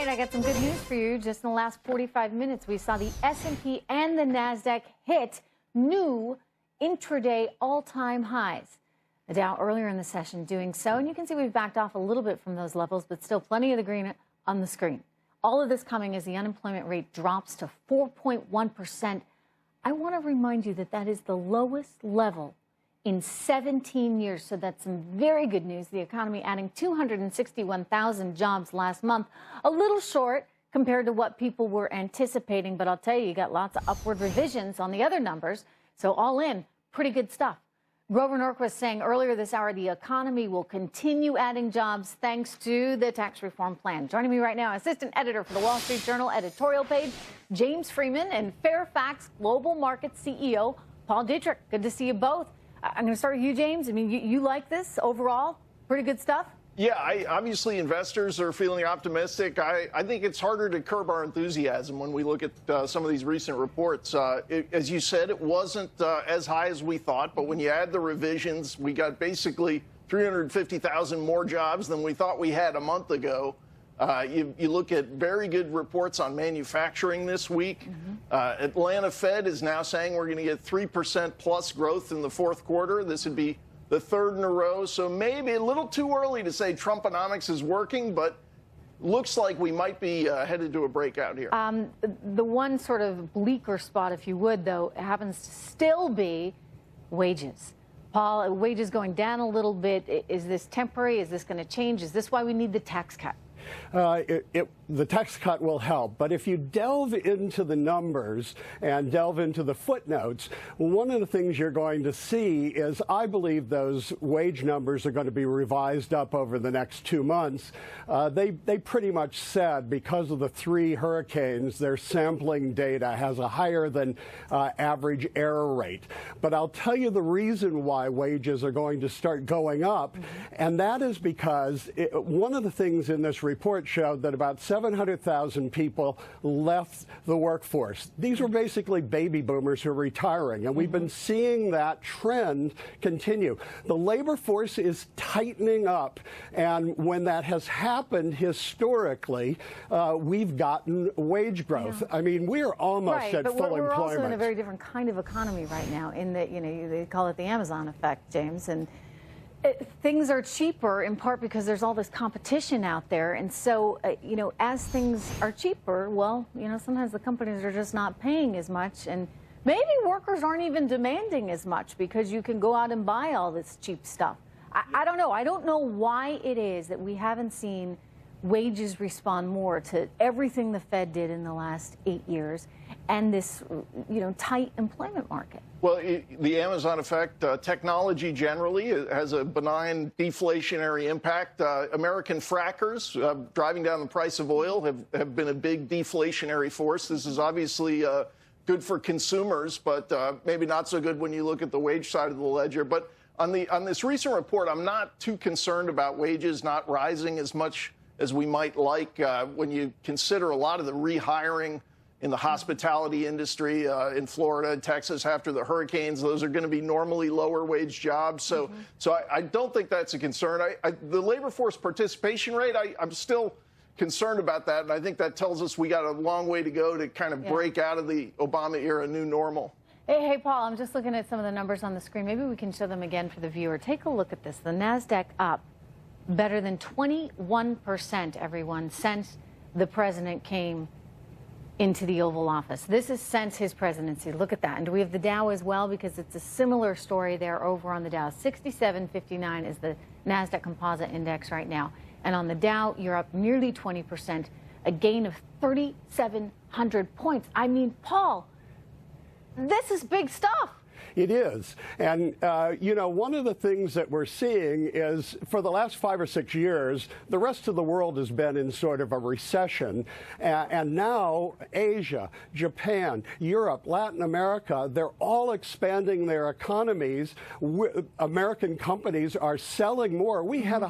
right, I got some good news for you. Just in the last 45 minutes, we saw the S&P and the NASDAQ hit new intraday all-time highs. The Dow earlier in the session doing so, and you can see we've backed off a little bit from those levels, but still plenty of the green on the screen. All of this coming as the unemployment rate drops to 4.1%. I want to remind you that that is the lowest level in 17 years. So that's some very good news. The economy adding 261,000 jobs last month, a little short compared to what people were anticipating. But I'll tell you, you got lots of upward revisions on the other numbers. So all in, pretty good stuff. Grover Norquist saying earlier this hour the economy will continue adding jobs thanks to the tax reform plan. Joining me right now, assistant editor for the Wall Street Journal editorial page, James Freeman, and Fairfax Global Markets CEO, Paul Dietrich. Good to see you both. I'm going to start with you, James. I mean, you like this overall? Pretty good stuff? Yeah, obviously investors are feeling optimistic. I think it's harder to curb our enthusiasm when we look at some of these recent reports. As you said, it wasn't as high as we thought, but when you add the revisions, we got basically 350,000 more jobs than we thought we had a month ago. You look at very good reports on manufacturing this week. Atlanta Fed is now saying we're going to get 3% plus growth in the fourth quarter. This would be the third in a row. So maybe a little too early to say Trumponomics is working, but looks like we might be headed to a breakout here. The one sort of bleaker spot, if you would, though, happens to still be wages. Paul, wages going down a little bit. Is this temporary? Is this going to change? Is this why we need the tax cut? The tax cut will help, but if you delve into the numbers and delve into the footnotes, one of the things you're going to see is I believe those wage numbers are going to be revised up over the next 2 months. They pretty much said because of the 3 hurricanes, their sampling data has a higher than average error rate. But I'll tell you the reason why wages are going to start going up, and that is because one of the things in this report showed that about 700,000 people left the workforce. These were basically baby boomers who are retiring, and we've been seeing that trend continue. The labor force is tightening up, and when that has happened historically, we've gotten wage growth. I mean, we're almost at full employment. We're also in a very different kind of economy right now in that, you know, they call it the Amazon effect, James, and things are cheaper in part because there's all this competition out there. And so, you know, as things are cheaper, well, you know, sometimes the companies are just not paying as much. And maybe workers aren't even demanding as much because you can go out and buy all this cheap stuff. I don't know. I don't know why it is that we haven't seen wages respond more to everything the Fed did in the last 8 years and this, you know, tight employment market. Well, the Amazon effect, technology generally has a benign deflationary impact. American frackers driving down the price of oil have been a big deflationary force. This is obviously good for consumers, but maybe not so good when you look at the wage side of the ledger. But on this recent report, I'm not too concerned about wages not rising as much as we might like when you consider a lot of the rehiring in the hospitality industry in Florida and Texas after the hurricanes. Those are going to be normally lower wage jobs. So I don't think that's a concern. The labor force participation rate, I'm still concerned about that. And I think that tells us we got a long way to go to kind of break out of the Obama era new normal. Hey, Paul, I'm just looking at some of the numbers on the screen. Maybe we can show them again for the viewer. Take a look at this. The NASDAQ up better than 21%, everyone, since the president came into the Oval Office. This is since his presidency. Look at that. And we have the Dow as well because it's a similar story there over on the Dow. 67.59 is the NASDAQ Composite Index right now. And on the Dow, you're up nearly 20%, a gain of 3,700 points. I mean, Paul, this is big stuff. It is. And, you know, one of the things that we're seeing is for the last 5 or 6 years, the rest of the world has been in sort of a recession. And now Asia, Japan, Europe, Latin America, they're all expanding their economies. American companies are selling more. We've added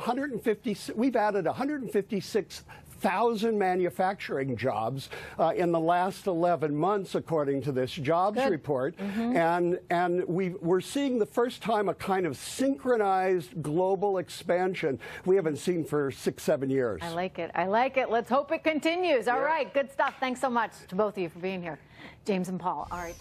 156,000 1,000 manufacturing jobs in the last 11 months, according to this jobs report. And we're seeing the first time a kind of synchronized global expansion we haven't seen for 6-7 years. I like it. I like it. Let's hope it continues. All right. Good stuff. Thanks so much to both of you for being here. James and Paul. All right.